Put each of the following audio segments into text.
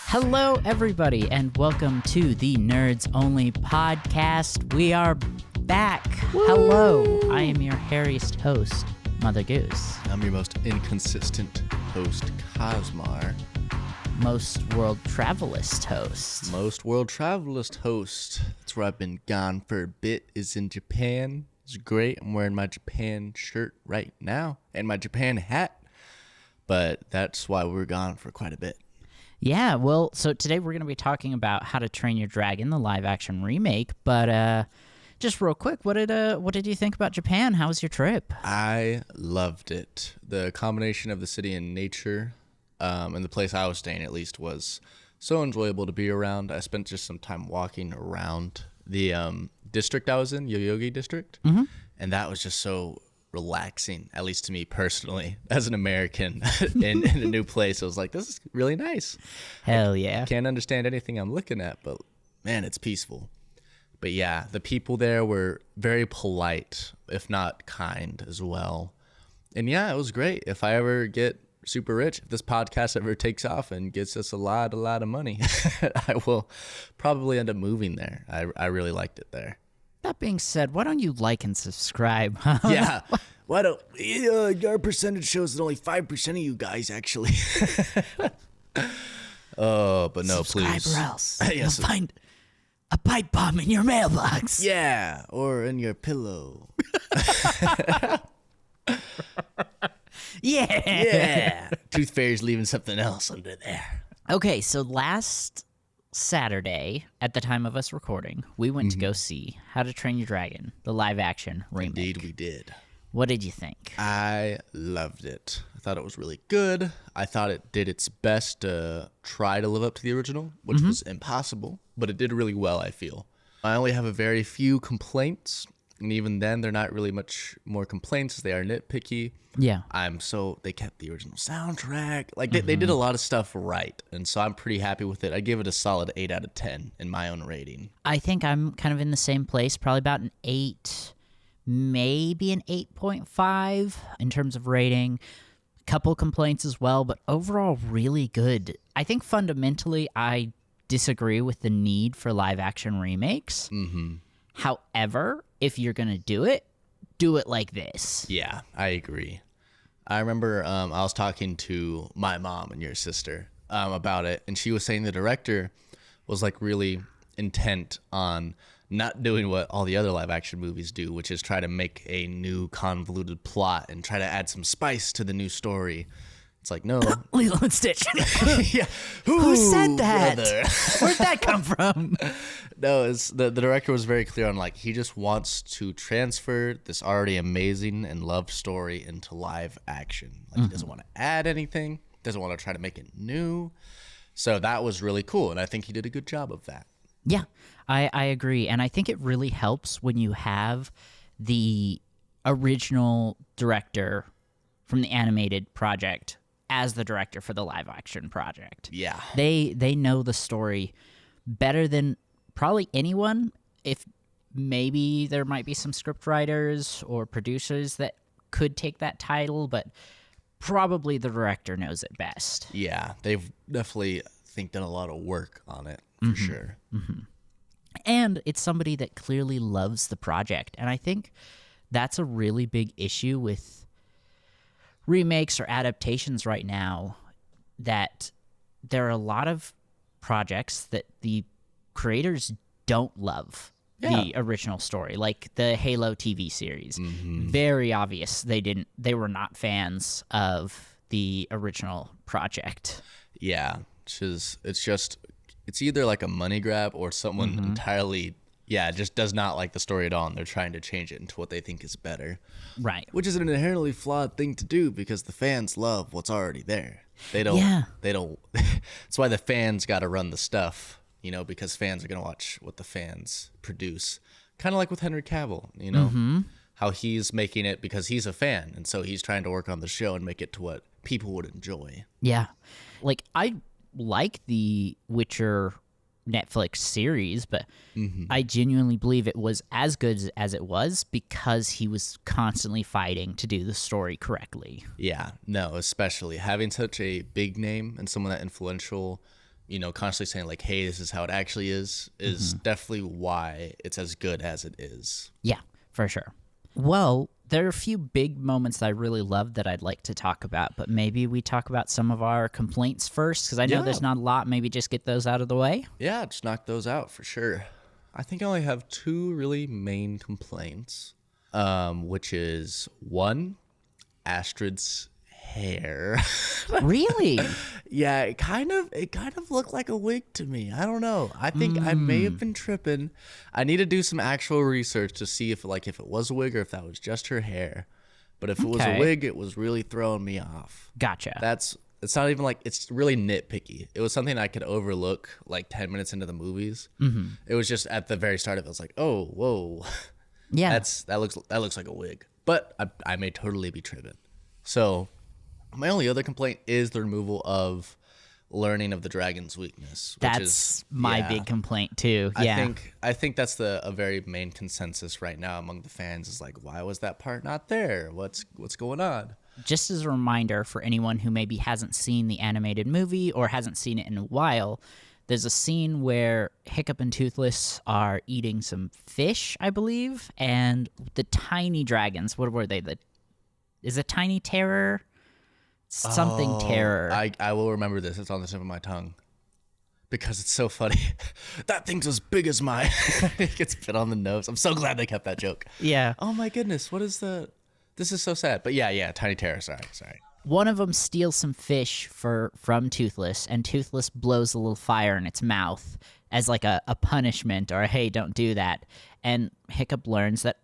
Hello, everybody, and welcome to the Nerds Only podcast. We are back. Woo! Hello, I am your hairiest host, Mother Goose. I'm your most inconsistent host, Cosmar. Most world travelist host. Most world travelist host. That's where I've been gone for a bit, is in Japan. It's great. I'm wearing my Japan shirt right now and my Japan hat, but that's why we're gone for quite a bit. Yeah, well, so today we're going to be talking about How to Train Your Dragon, the live-action remake. But just real quick, what did you think about Japan? How was your trip? I loved it. The combination of the city and nature, and the place I was staying at least, was so enjoyable to be around. I spent just some time walking around the district I was in, Yoyogi district, and that was just so relaxing, at least to me personally, as an American in a new place. I was like, this is really nice. Hell yeah. Can't understand anything I'm looking at, but man, it's peaceful. But yeah, the people there were very polite, if not kind as well. And yeah, it was great. If I ever get super rich, if this podcast ever takes off and gets us a lot of money, I will probably end up moving there. I really liked it there. That being said, why don't you like and subscribe? Yeah. Why don't our percentage shows that only 5% of you guys actually. Oh, but no, subscribe please. Or else Yes. you'll find a pipe bomb in your mailbox. Yeah, or in your pillow. Yeah. Tooth Fairy's leaving something else under there. Okay, so last Saturday, at the time of us recording, we went to go see How to Train Your Dragon, the live-action remake. Indeed, we did. What did you think? I loved it. I thought it was really good. I thought it did its best to try to live up to the original, which was impossible, but it did really well, I feel. I only have a very few complaints, and even then, they're not really much more complaints. They are nitpicky. Yeah. They kept the original soundtrack. Like, they did a lot of stuff right, and so I'm pretty happy with it. I give it a solid 8 out of 10 in my own rating. I think I'm kind of in the same place, probably about an 8, maybe an 8.5 in terms of rating. Couple complaints as well, but overall really good. I think fundamentally I disagree with the need for live-action remakes. However, if you're going to do it like this. Yeah, I agree. I remember I was talking to my mom and your sister about it, and she was saying the director was like really intent on not doing what all the other live action movies do, which is try to make a new convoluted plot and try to add some spice to the new story. It's like, no. Lilo and Stitch. Yeah. Who said that? Brother. Where'd that come from? No, the director was very clear on, like, he just wants to transfer this already amazing and loved story into live action. Like, he doesn't want to add anything, doesn't want to try to make it new. So that was really cool, and I think he did a good job of that. Yeah, I agree. And I think it really helps when you have the original director from the animated project as the director for the live action project. Yeah. They know the story better than probably anyone. If maybe there might be some script writers or producers that could take that title, but probably the director knows it best. Yeah, they've definitely, I think, done a lot of work on it, for sure. And it's somebody that clearly loves the project. And I think that's a really big issue with remakes or adaptations right now, that there are a lot of projects that the creators don't love the original story, like the Halo TV series. Very obvious they were not fans of the original project. Yeah, it's either like a money grab or someone entirely just does not like the story at all, and they're trying to change it into what they think is better. Right. Which is an inherently flawed thing to do, because the fans love what's already there. They don't. That's why the fans got to run the stuff, because fans are going to watch what the fans produce. Kind of like with Henry Cavill, how he's making it because he's a fan, and so he's trying to work on the show and make it to what people would enjoy. Yeah. Like, I like the Witcher Netflix series, but I genuinely believe it was as good as it was because he was constantly fighting to do the story correctly. Yeah, no, especially having such a big name and someone that influential, constantly saying like, hey, this is how it actually is definitely why it's as good as it is. Yeah, for sure. Well, there are a few big moments that I really love that I'd like to talk about, but maybe we talk about some of our complaints first, because I know there's not a lot. Maybe just get those out of the way. Yeah, just knock those out for sure. I think I only have two really main complaints, which is one, Astrid's hair. Really? Yeah, it kind of looked like a wig to me. I don't know. I think I may have been tripping. I need to do some actual research to see if it was a wig or if that was just her hair. But if it was a wig, it was really throwing me off. Gotcha. It's not even like, it's really nitpicky. It was something I could overlook like 10 minutes into the movies. It was just at the very start of it, I was like, oh, whoa. Yeah. That looks like a wig. But I may totally be tripping. So my only other complaint is the removal of learning of the dragon's weakness. That's my big complaint too. Yeah. I think that's a very main consensus right now among the fans is like, why was that part not there? What's going on? Just as a reminder for anyone who maybe hasn't seen the animated movie or hasn't seen it in a while, there's a scene where Hiccup and Toothless are eating some fish, I believe, and the tiny dragons, what were they? Is it Tiny Terror? Something Terror. I will remember this. It's on the tip of my tongue. Because it's so funny. That thing's as big as mine. It gets bit on the nose. I'm so glad they kept that joke. Yeah. Oh my goodness. This is so sad. But yeah, Tiny Terror. Sorry. One of them steals some fish from Toothless, and Toothless blows a little fire in its mouth as like a punishment, or hey, don't do that. And Hiccup learns that,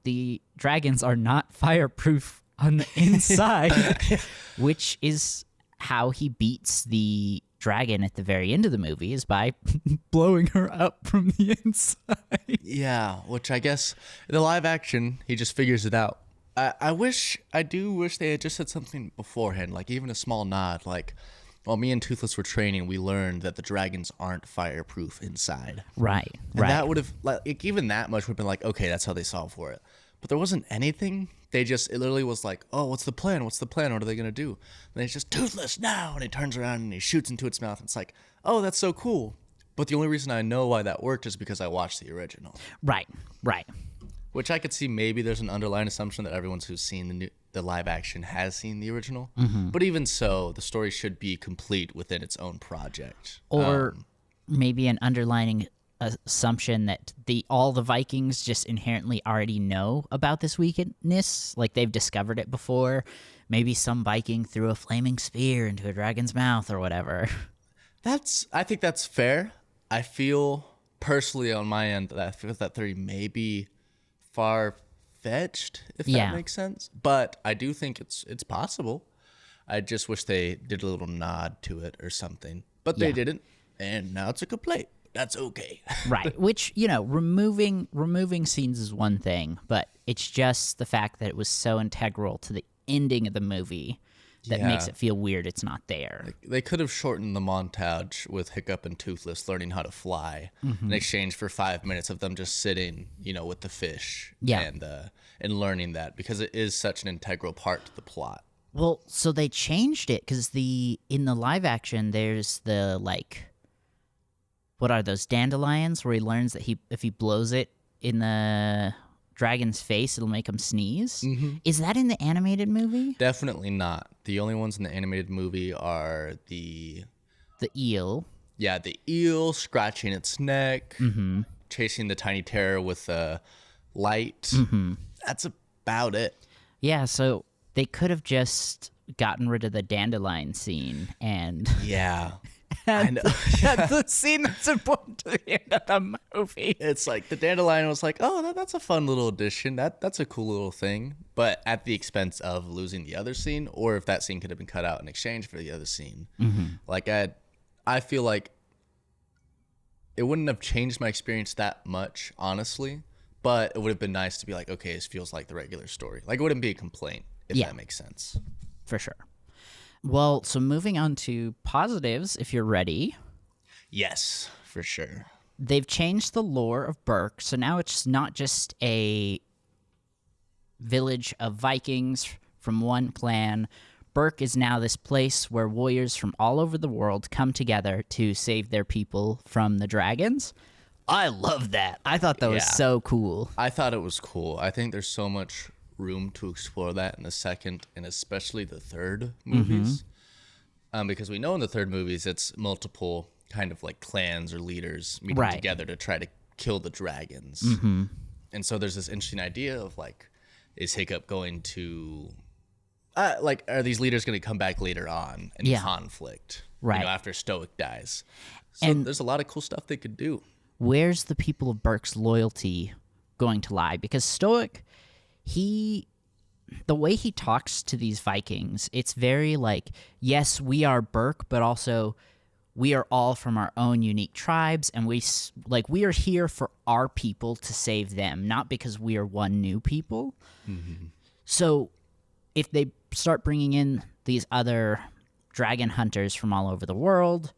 the dragons are not fireproof on the inside, which is how he beats the dragon at the very end of the movie, is by blowing her up from the inside. Yeah, which I guess in the live action, he just figures it out. I do wish they had just said something beforehand, like even a small nod, like, while me and Toothless were training, we learned that the dragons aren't fireproof inside. Right. And that would have, like, even that much would have been like, okay, that's how they solve for it. But there wasn't anything. It literally was like, oh, what's the plan? What are they going to do? And it's just, Toothless, now! And he turns around and he shoots into its mouth. And it's like, oh, that's so cool. But the only reason I know why that worked is because I watched the original. Right. Which I could see maybe there's an underlying assumption that everyone who's seen the live action has seen the original. But even so, the story should be complete within its own project. Or maybe an underlining assumption that all the Vikings just inherently already know about this weakness, like they've discovered it before. Maybe some Viking threw a flaming spear into a dragon's mouth or whatever. I think that's fair. I feel personally on my end that I feel that theory may be far-fetched, if that makes sense. But I do think it's possible. I just wish they did a little nod to it or something. But they didn't, and now it's a complaint. That's okay. Right. Which, removing scenes is one thing, but it's just the fact that it was so integral to the ending of the movie that makes it feel weird it's not there. Like, they could have shortened the montage with Hiccup and Toothless learning how to fly in exchange for 5 minutes of them just sitting, with the fish and learning that, because it is such an integral part to the plot. Well, so they changed it because in the live action, there's the what are those dandelions where he learns that if he blows it in the dragon's face, it'll make him sneeze. Is that in the animated movie? Definitely not. The only ones in the animated movie are the eel. Yeah, the eel scratching its neck, chasing the Tiny Terror with a light. That's about it. Yeah, so they could have just gotten rid of the dandelion scene and I know. That's the scene that's important to the end of the movie. It's like the dandelion was like, oh, that's a fun little addition. That's a cool little thing. But at the expense of losing the other scene, or if that scene could have been cut out in exchange for the other scene. Like, I feel like it wouldn't have changed my experience that much, honestly. But it would have been nice to be like, okay, this feels like the regular story. Like, it wouldn't be a complaint, if that makes sense. For sure. Well, so moving on to positives, if you're ready. Yes, for sure. They've changed the lore of Berk, so now it's not just a village of Vikings from one clan. Berk is now this place where warriors from all over the world come together to save their people from the dragons. I love that. I thought that was so cool. I thought it was cool. I think there's so much room to explore that in the second and especially the third movies. Because we know in the third movies it's multiple kind of like clans or leaders meeting together to try to kill the dragons. And so there's this interesting idea of like, is Hiccup going to are these leaders going to come back later on in conflict, after Stoic dies? So and there's a lot of cool stuff they could do. Where's the people of Berk's loyalty going to lie? Because Stoic, the way he talks to these Vikings, it's very like, yes, we are Berk, but also we are all from our own unique tribes, and we are here for our people to save them, not because we are one new people. So if they start bringing in these other dragon hunters from all over the world,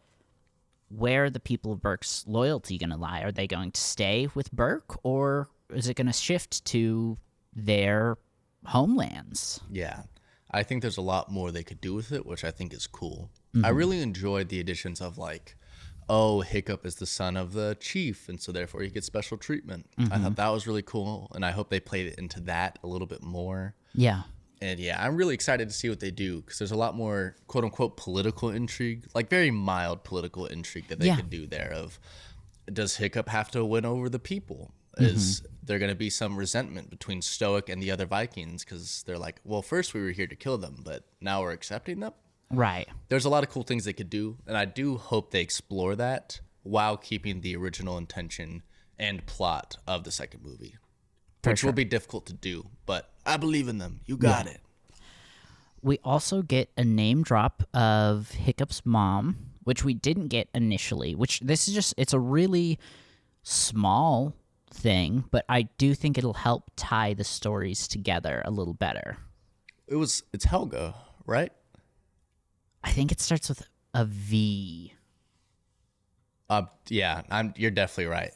where are the people of Berk's loyalty going to lie? Are they going to stay with Berk, or is it going to shift to their homelands? Yeah, I think there's a lot more they could do with it, which I think is cool. I really enjoyed the additions of like, oh, Hiccup is the son of the chief, and so therefore he gets special treatment. I thought that was really cool, and I hope they played it into that a little bit more. Yeah. And yeah, I'm really excited to see what they do, because there's a lot more quote unquote political intrigue, like very mild political intrigue that they could do there of, does Hiccup have to win over the people? Is there going to be some resentment between Stoic and the other Vikings? Because they're like, well, first we were here to kill them, but now we're accepting them? Right. There's a lot of cool things they could do, and I do hope they explore that while keeping the original intention and plot of the second movie. Which will be difficult to do, but I believe in them. You got it. We also get a name drop of Hiccup's mom, which we didn't get initially, which this is just, it's a really small thing, but I do think it'll help tie the stories together a little better. It's Helga, right? I think it starts with a V. Yeah, you're definitely right.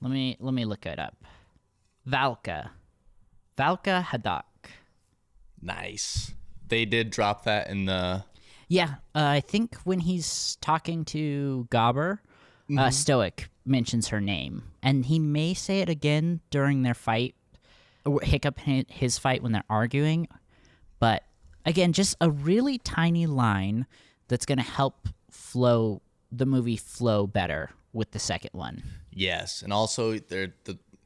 Let me look it up. Valka Haddock. Nice. They did drop that in the... Yeah, I think when he's talking to Gobber, Stoic mentions her name. And he may say it again during their fight, or Hiccup his fight when they're arguing. But again, just a really tiny line that's going to help the movie flow better with the second one. Yes, and also the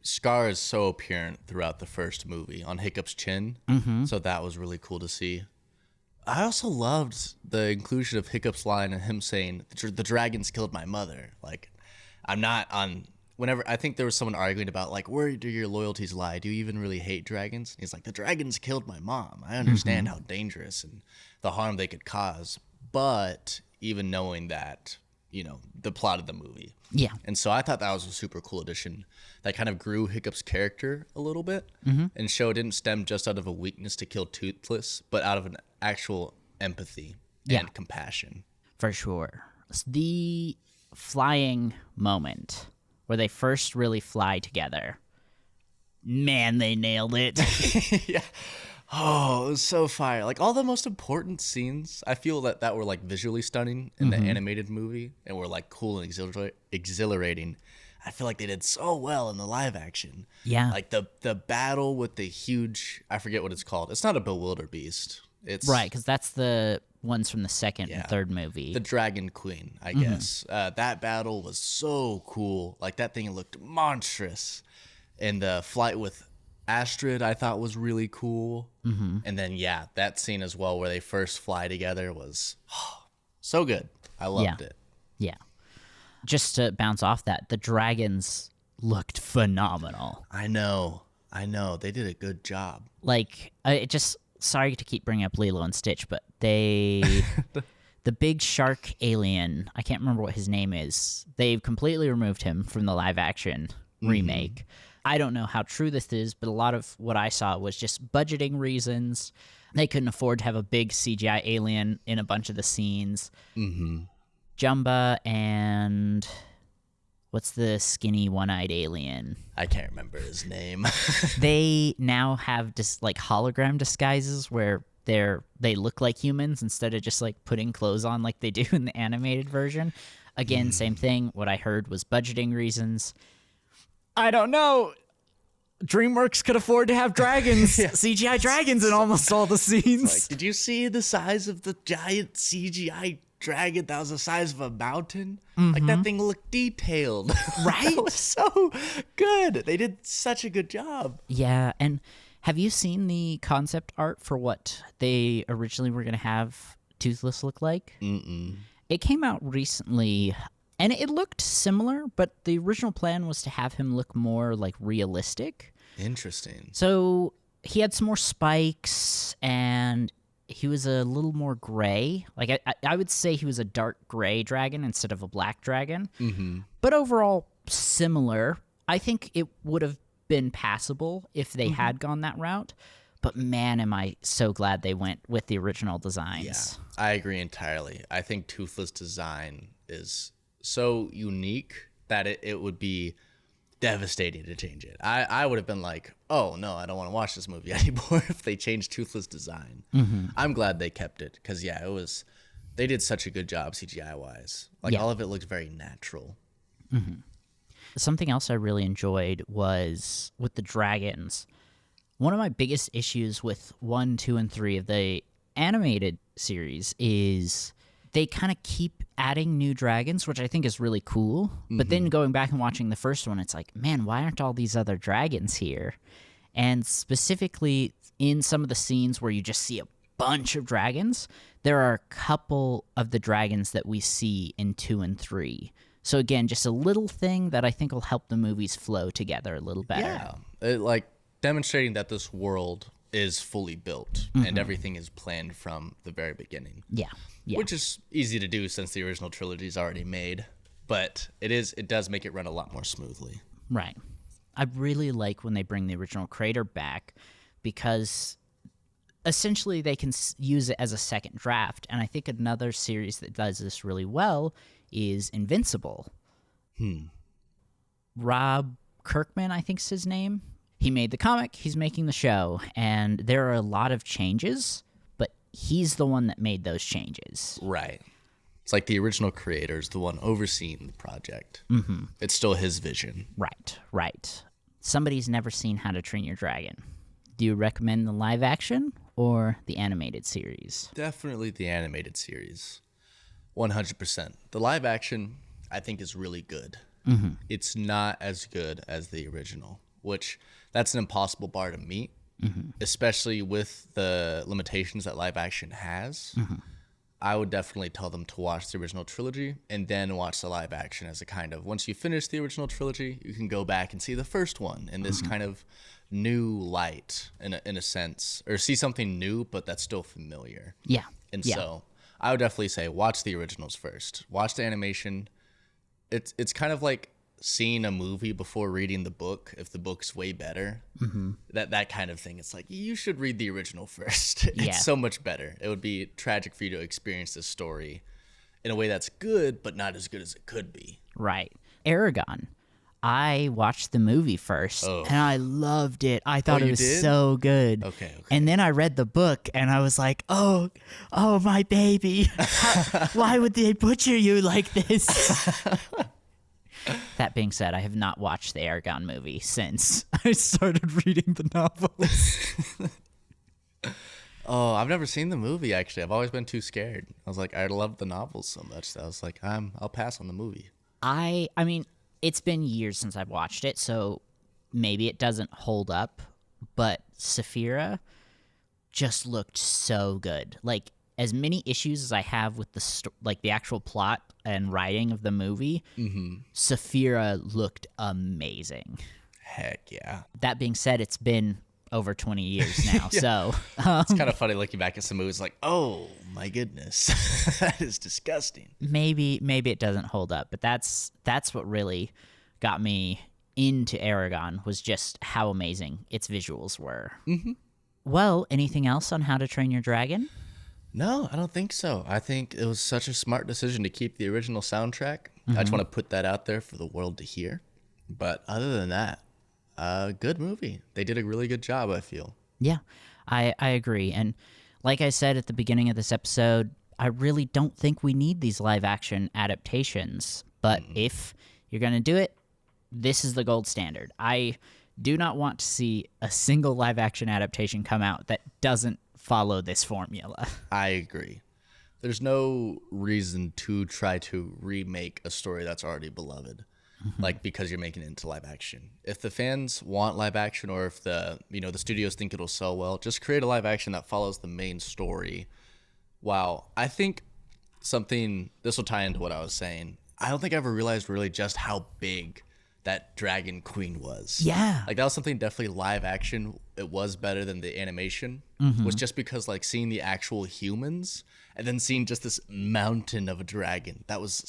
scar is so apparent throughout the first movie on Hiccup's chin, so that was really cool to see. I also loved the inclusion of Hiccup's line and him saying, the dragons killed my mother. Like, I'm not on... Whenever I think there was someone arguing about, like, where do your loyalties lie? Do you even really hate dragons? He's like, the dragons killed my mom. I understand how dangerous and the harm they could cause, but even knowing that, the plot of the movie. Yeah. And so I thought that was a super cool addition that kind of grew Hiccup's character a little bit and showed it didn't stem just out of a weakness to kill Toothless, but out of an actual empathy and compassion. For sure. The flying moment where they first really fly together. Man, they nailed it. Yeah. Oh, it was so fire. Like, all the most important scenes, I feel that were, like, visually stunning in the animated movie and were, like, cool and exhilarating. I feel like they did so well in the live action. Yeah. Like, the battle with the huge, I forget what it's called. It's not a bewilderbeast. It's right, because that's the ones from the second and third movie. The Dragon Queen, I guess. That battle was so cool. Like, that thing looked monstrous. And the flight with Astrid, I thought, was really cool. And then, that scene as well where they first fly together was so good. I loved it. Yeah. Just to bounce off that, the dragons looked phenomenal. I know. They did a good job. Like, sorry to keep bringing up Lilo and Stitch, but the big shark alien, I can't remember what his name is. They've completely removed him from the live action remake. I don't know how true this is, but a lot of what I saw was just budgeting reasons. They couldn't afford to have a big CGI alien in a bunch of the scenes. Jumba and what's the skinny one-eyed alien? I can't remember his name. They now have just like hologram disguises where they look like humans instead of just like putting clothes on like they do in the animated version. Again, same thing. What I heard was budgeting reasons. I don't know. DreamWorks could afford to have dragons, CGI dragons in almost all the scenes. Like, did you see the size of the giant CGI dragon that was the size of a mountain? Like, that thing looked detailed. Right? That was so good. They did such a good job. Yeah, and have you seen the concept art for what they originally were going to have Toothless look like? It came out recently, and it looked similar, but the original plan was to have him look more like realistic. Interesting. So he had some more spikes, and he was a little more gray. Like I would say he was a dark gray dragon instead of a black dragon. But overall, similar. I think it would have been passable if they had gone that route. But man, am I so glad they went with the original designs. Yeah, I agree entirely. I think Toothless design is so unique that it would be devastating to change it. I would have been like, oh no, I don't want to watch this movie anymore if they changed Toothless design. I'm glad they kept it because they did such a good job CGI wise. Like all of it looked very natural. Something else I really enjoyed was with the dragons. One of my biggest issues with 1, 2, and 3 of the animated series is they kind of keep adding new dragons, which I think is really cool. But then going back and watching the first one, it's like, man, why aren't all these other dragons here? And specifically in some of the scenes where you just see a bunch of dragons, there are a couple of the dragons that we see in 2 and 3. So again, just a little thing that I think will help the movies flow together a little better. Yeah, like demonstrating that this world is fully built and everything is planned from the very beginning. Yeah. Which is easy to do since the original trilogy is already made, but it does make it run a lot more smoothly. Right. I really like when they bring the original creator back because essentially they can use it as a second draft. And I think another series that does this really well is Invincible. Rob Kirkman, I think's his name. He made the comic, he's making the show, and there are a lot of changes, but he's the one that made those changes. Right. It's like the original creator is the one overseeing the project. It's still his vision. Right. Somebody's never seen How to Train Your Dragon. Do you recommend the live action or the animated series? Definitely the animated series. 100%. The live action, I think, is really good. It's not as good as the original, which that's an impossible bar to meet, especially with the limitations that live action has. I would definitely tell them to watch the original trilogy and then watch the live action as a kind of, once you finish the original trilogy, you can go back and see the first one in this kind of new light in a sense, or see something new, but that's still familiar. Yeah. So I would definitely say watch the originals first. Watch the animation. It's kind of like seeing a movie before reading the book. If the book's way better, that kind of thing. It's like you should read the original first. It's so much better. It would be tragic for you to experience this story in a way that's good, but not as good as it could be. Right. Aragon. I watched the movie first, and I loved it. I thought it was so good. Okay. And then I read the book, and I was like, oh, my baby. Why would they butcher you like this? That being said, I have not watched the Aragon movie since I started reading the novels. Oh, I've never seen the movie, actually. I've always been too scared. I was like, I love the novels so much that I was like, I'll pass on the movie. I mean, it's been years since I've watched it, so maybe it doesn't hold up, but Saphira just looked so good. Like, as many issues as I have with the actual plot and writing of the movie, Saphira looked amazing. Heck yeah. That being said, it's been over 20 years now, so... It's kind of funny looking back at some movies like, oh, my goodness, that is disgusting. Maybe it doesn't hold up, but that's what really got me into Aragon, was just how amazing its visuals were. Well, anything else on How to Train Your Dragon? No, I don't think so. I think it was such a smart decision to keep the original soundtrack. I just want to put that out there for the world to hear. But other than that, good movie. They did a really good job, I feel. Yeah, I agree. And like I said at the beginning of this episode, I really don't think we need these live action adaptations. But if you're going to do it, this is the gold standard. I do not want to see a single live action adaptation come out that doesn't follow this formula. I agree. There's no reason to try to remake a story that's already beloved, like because you're making it into live action. If the fans want live action, or if the studios think it'll sell well, just create a live action that follows the main story. Wow, I think this will tie into what I was saying. I don't think I ever realized really just how big that Dragon Queen was. Yeah. Like that was something definitely live action. It was better than the animation. Was just because like seeing the actual humans and then seeing just this mountain of a dragon. That was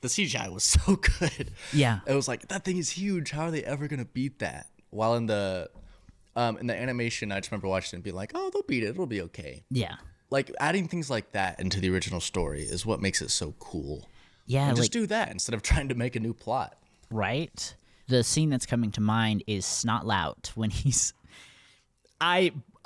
the CGI was so good. Yeah. It was like that thing is huge. How are they ever gonna beat that? While in the animation, I just remember watching it and being like, oh, they'll beat it. It'll be okay. Yeah. Like adding things like that into the original story is what makes it so cool. Yeah. And just do that instead of trying to make a new plot. Right? The scene that's coming to mind is Snotlout when he's...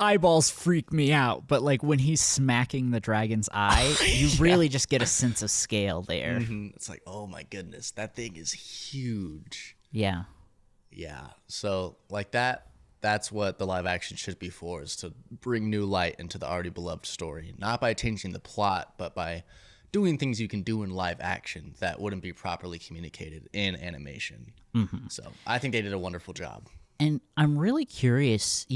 Eyeballs freak me out, but like when he's smacking the dragon's eye, you really just get a sense of scale there. It's like, oh my goodness, that thing is huge. Yeah. Yeah. So like that's what the live action should be for, is to bring new light into the already beloved story. Not by changing the plot, but by doing things you can do in live action that wouldn't be properly communicated in animation. So I think they did a wonderful job. And I'm really curious,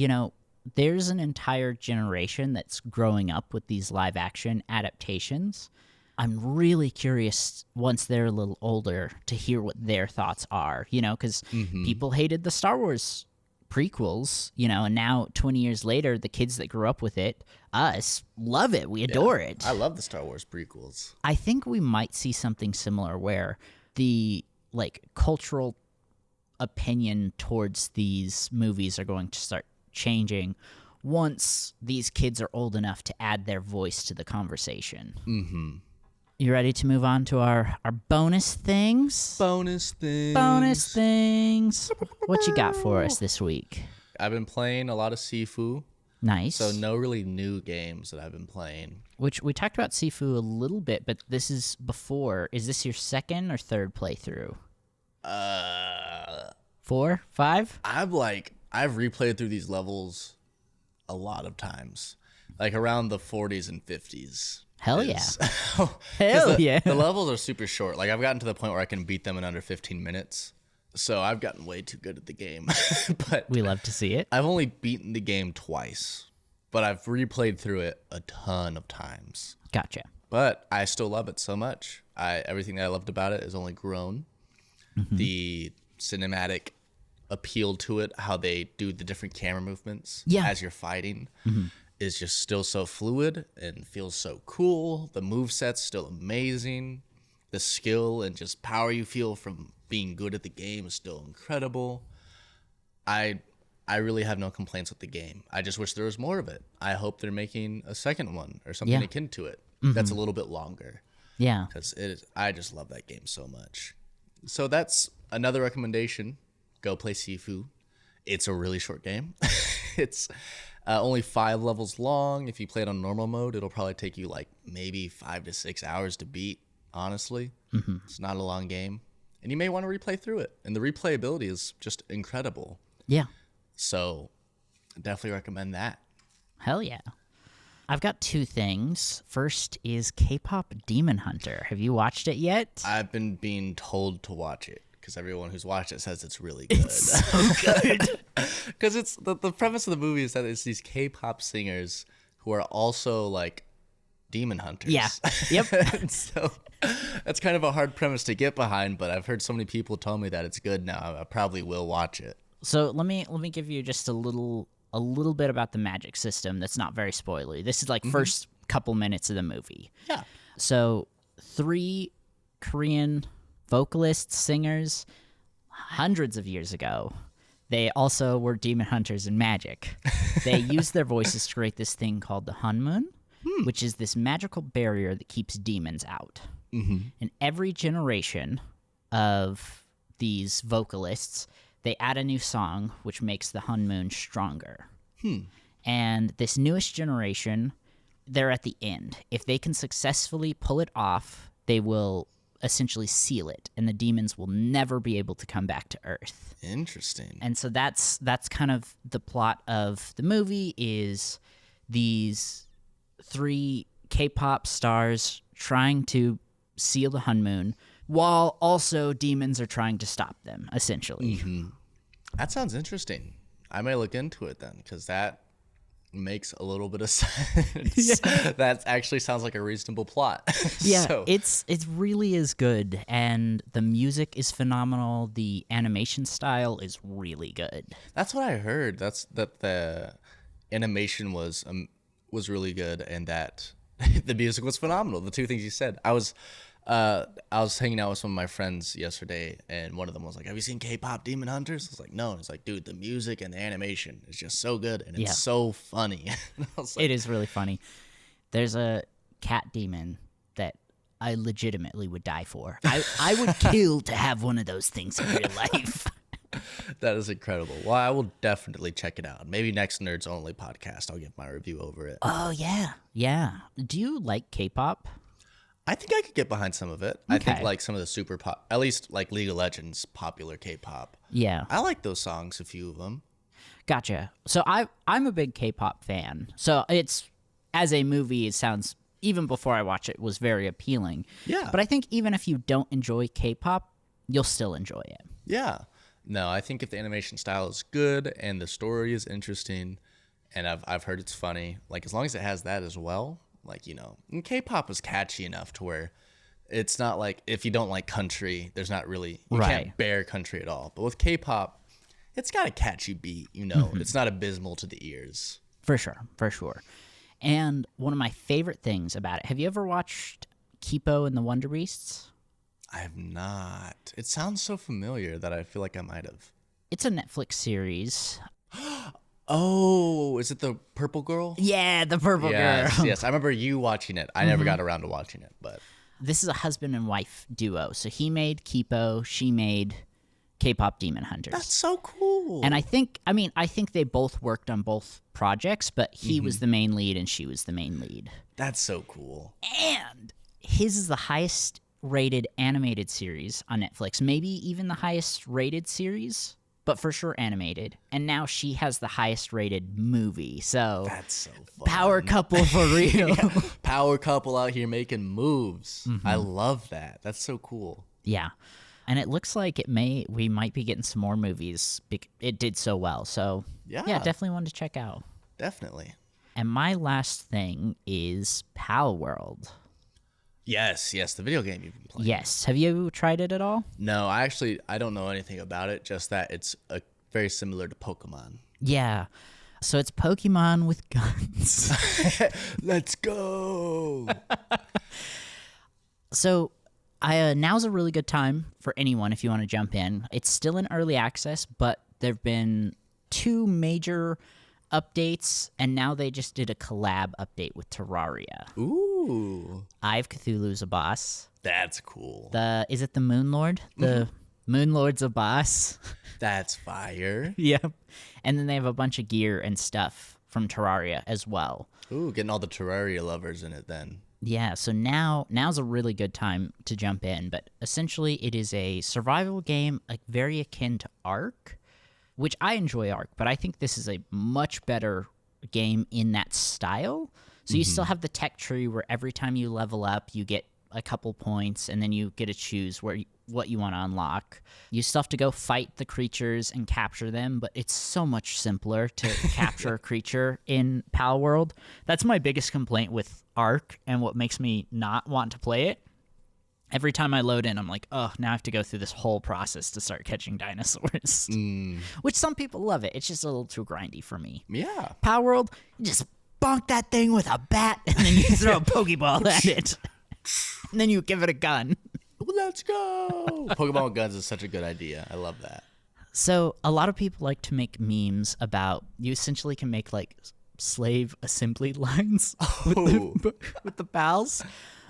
there's an entire generation that's growing up with these live action adaptations. I'm really curious once they're a little older to hear what their thoughts are, because people hated the Star Wars prequels, and now 20 years later, the kids that grew up with it, us, love it. We adore it. I love the Star Wars prequels. I think we might see something similar where the cultural opinion towards these movies are going to start changing once these kids are old enough to add their voice to the conversation. You ready to move on to our bonus things? Bonus things. What you got for us this week? I've been playing a lot of Sifu. Nice. So no really new games that I've been playing. Which we talked about Sifu a little bit, but this is before. Is this your second or third playthrough? 4, 5? I've replayed through these levels a lot of times, like around the 40s and 50s. Hell yeah. Hell yeah. The levels are super short. Like I've gotten to the point where I can beat them in under 15 minutes. So I've gotten way too good at the game. But we love to see it. I've only beaten the game twice, but I've replayed through it a ton of times. Gotcha. But I still love it so much. Everything that I loved about it has only grown. The cinematic appeal to it, how they do the different camera movements as you're fighting, is just still so fluid and feels so cool. The moveset's still amazing. The skill and just power you feel from being good at the game is still incredible. I really have no complaints with the game. I just wish there was more of it. I hope they're making a second one or something akin to it that's a little bit longer. Yeah. Because I just love that game so much. So that's another recommendation. Go play Sifu. It's a really short game. It's only 5 levels long. If you play it on normal mode, it'll probably take you like maybe 5 to 6 hours to beat, honestly. It's not a long game. And you may want to replay through it. And the replayability is just incredible. Yeah. So definitely recommend that. Hell yeah. I've got 2 things. First is K-pop Demon Hunter. Have you watched it yet? I've been being told to watch it because everyone who's watched it says it's really good. It's so good. Because it's the premise of the movie is that it's these K-pop singers who are also like demon hunters. Yeah. Yep. So that's kind of a hard premise to get behind, but I've heard so many people tell me that it's good now. I probably will watch it. So let me give you just a little bit about the magic system that's not very spoilery. This is like first couple minutes of the movie. Yeah. So 3 Korean vocalists, singers, hundreds of years ago, They also were demon hunters in magic. They used their voices to create this thing called the Hunmoon, which is this magical barrier that keeps demons out. And every generation of these vocalists, they add a new song, which makes the Hunmoon stronger. And this newest generation, they're at the end. If they can successfully pull it off, they will essentially seal it, and the demons will never be able to come back to Earth. Interesting. And so that's kind of the plot of the movie, is these 3 K-pop stars trying to seal the Hunmoon, while also demons are trying to stop them, essentially. That sounds interesting. I may look into it then, because that makes a little bit of sense. That actually sounds like a reasonable plot. Yeah, So, it really is good, and the music is phenomenal. The animation style is really good. that's what I heard. That the animation was really good, and that the music was phenomenal. The two things you said. I was hanging out with some of my friends yesterday, and one of them was like, "Have you seen K-pop Demon Hunters?" I was like, "No." And it's like, "Dude, the music and the animation is just so good, and it's so funny." And I was like, It is really funny. There's a cat demon that I legitimately would die for. I would kill to have one of those things in real life. that is incredible. Well, I will definitely check it out. Maybe next Nerds Only podcast, I'll give my review over it. Oh, yeah. Do you like K-pop? I think I could get behind some of it. I think Okay. like some of the super pop, at least like League of Legends popular K-pop. Yeah. I like those songs, a few of them. Gotcha. So I'm a big K-pop fan. So it's, as a movie, it sounds, even before I watch it, was very appealing. Yeah. But I think even if you don't enjoy K-pop, you'll still enjoy it. Yeah. No, I think if the animation style is good and the story is interesting, and I've heard it's funny, like as long as it has that as well, like, and K-pop is catchy enough to where it's not like if you don't like country, there's not really, you Right. can't bear country at all. But with K-pop, it's got a catchy beat, It's not abysmal to the ears. For sure. And one of my favorite things about it, have you ever watched Kipo and the Wonder Beasts? I have not. It sounds so familiar that I feel like I might have. It's a Netflix series. Oh, is it the purple girl? Yeah, the purple Yes, girl. yes. I remember you watching it. I never got around to watching it, but This is a husband and wife duo. So he made Kipo, she made K-pop Demon Hunters. that's so cool. And I think they both worked on both projects, but he was the main lead and she was the main lead. That's so cool. And his is the highest rated animated series on Netflix, maybe even the highest rated series, but for sure animated. And now she has the highest rated movie. So That's so fun. power couple for real. Power couple out here making moves. I love that. That's so cool. Yeah. And it looks like we might be getting some more movies. It did so well. So Yeah. definitely one to check out. Definitely. And my last thing is Palworld. Yes, the video game you've been playing. Yes. Have you tried it at all? No, I don't know anything about it, just that it's very similar to Pokemon. Yeah. So it's Pokemon with guns. Let's go. So now's a really good time for anyone if you want to jump in. It's still in early access, but there have been 2 major updates, and now they just did a collab update with Terraria. Ooh. Eye of Cthulhu's a boss. That's cool. Is it the Moon Lord? The Moon Lord's a boss. That's fire. Yep. And then they have a bunch of gear and stuff from Terraria as well. Ooh, getting all the Terraria lovers in it then. Yeah, so now's a really good time to jump in, but essentially it is a survival game like very akin to Ark, which I enjoy Ark, but I think this is a much better game in that style. So you still have the tech tree where every time you level up, you get a couple points, and then you get to choose what you want to unlock. You still have to go fight the creatures and capture them, but it's so much simpler to capture a creature in Palworld. That's my biggest complaint with Ark, and what makes me not want to play it. Every time I load in, I'm like, oh, now I have to go through this whole process to start catching dinosaurs. Which some people love it. It's just a little too grindy for me. Yeah. Palworld, you just bonk that thing with a bat, and then you throw a Pokeball at it. And then you give it a gun. Let's go. Pokemon with guns is such a good idea. I love that. So a lot of people like to make memes about you essentially can make like slave assembly lines with the pals.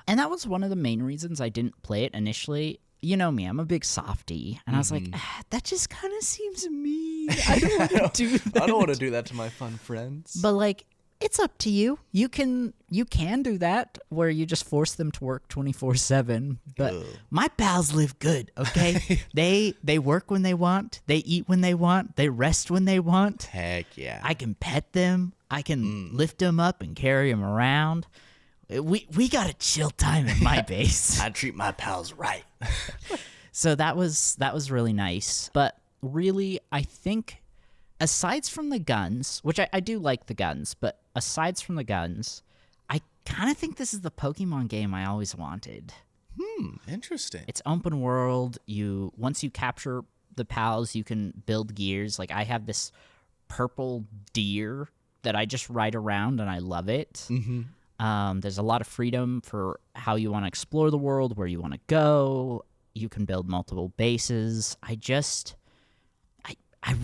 And that was one of the main reasons I didn't play it initially. You know me, I'm a big softie. And I was like, that just kind of seems mean. I don't want to do that. I don't want to do that to my fun friends. But like, it's up to you. You can do that where you just force them to work 24/7. But my pals live good, okay? They work when they want. They eat when they want. They rest when they want. Heck yeah. I can pet them. I can lift them up and carry them around. We got a chill time at my base. I treat my pals right. So that was really nice. But really, I think aside from the guns, which I do like the guns, but aside from the guns, I kind of think this is the Pokemon game I always wanted. Interesting. It's open world. Once you capture the pals, you can build gears. Like I have this purple deer that I just ride around, and I love it. There's a lot of freedom for how you want to explore the world, where you want to go. You can build multiple bases. I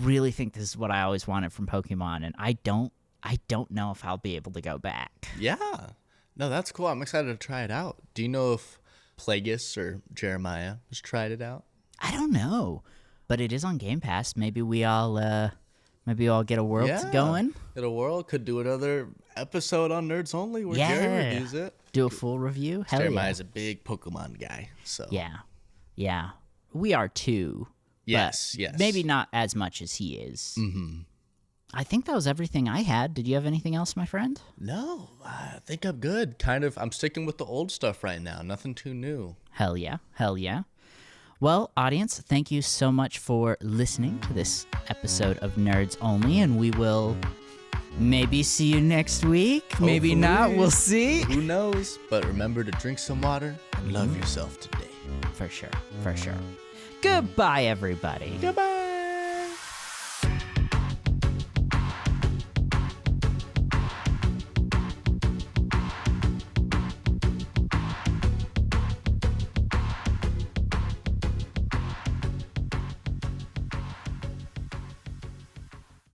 really think this is what I always wanted from Pokemon, and I don't know if I'll be able to go back. Yeah. No, that's cool. I'm excited to try it out. Do you know if Plagueis or Jeremiah has tried it out? I don't know, but it is on Game Pass. Maybe we all get a world going. Get a world. Could do another episode on Nerds Only where Jerry reviews it. Do a full review. Hell Jeremiah's a big Pokemon guy, so yeah. We are too. Yes. Maybe not as much as he is. I think that was everything I had. Did you have anything else, my friend? No, I think I'm good. I'm sticking with the old stuff right now. Nothing too new. Hell yeah. Well, audience, thank you so much for listening to this episode of Nerds Only, and we will maybe see you next week. Hopefully. Maybe not. We'll see. Who knows? But remember to drink some water and love yourself today. For sure. Goodbye, everybody. Goodbye.